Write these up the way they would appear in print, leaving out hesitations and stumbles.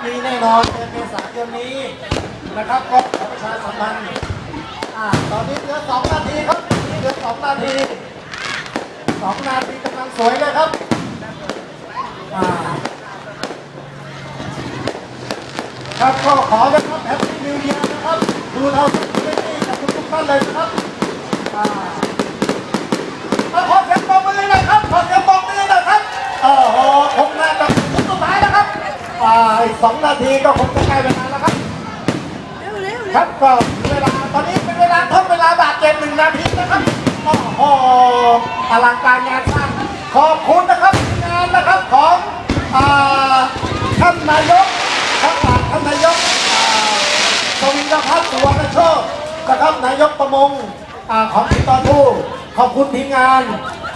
มีแน่นอนเดือนเมษายนนี้นะครับก็ขอประชาสัมพันธ์ตอนนี้เหลือ2 นาทีครับเหลือ2 นาที2 นาทีกำลังสวยเลยครับครับก็ขอนะครับแฮปปี้นิวเยียร์นะครับดูเราทุกที่กับทุกท่านเลยนะครับขอเสียงปรบมือนะครับขอเสียงปรบมือนะครับโอ้โหคงน่าจะถึงสุดท้ายนะครับอีก2 นาทีก็คงจะใกล้เวลาแล้วครับครับก็ถึงเวลาตอนนี้เป็นเวลาทดเวลาบาดเจ็บ1 นาทีนะครับโอ้โหอลังการงานสร้างขอบคุณนะครับงานนะครับของท่านนายกท่านนายกสวินทพัฒน์สุวรรณโชคนะครับนายกประมงของติดต่อทูขอบคุณทีมงาน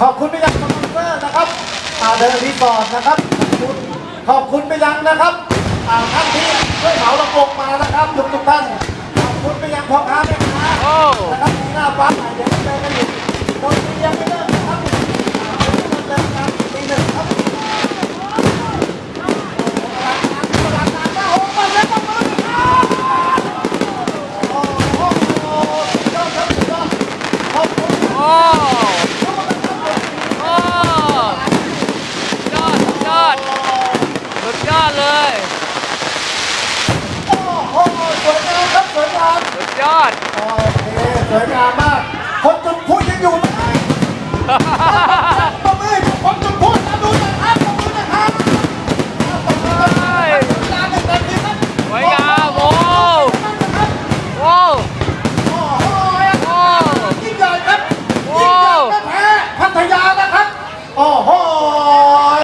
ขอบคุณไปยังสปอนเซอร์นะครับเดอะรีสอร์ทนะครับขอบคุณไปยังนะครับท่านที่ช่วยเหมาลำโพงมานะครับทุกท่านขอบคุณไปยังพ่อค้าแม่ค้านะครับที่หน้าฟ้าใหม่เดี๋ยวเจอกันอยู่ตรงนี้ยังไม่เลิกนะครับเริ่มกันตี 1ครับสุดยอดเลย โอ้โหสวยงามครับสวยงาม สุดยอด โอเคสวยงามมากคนจุดพลุยังอยู่ไหม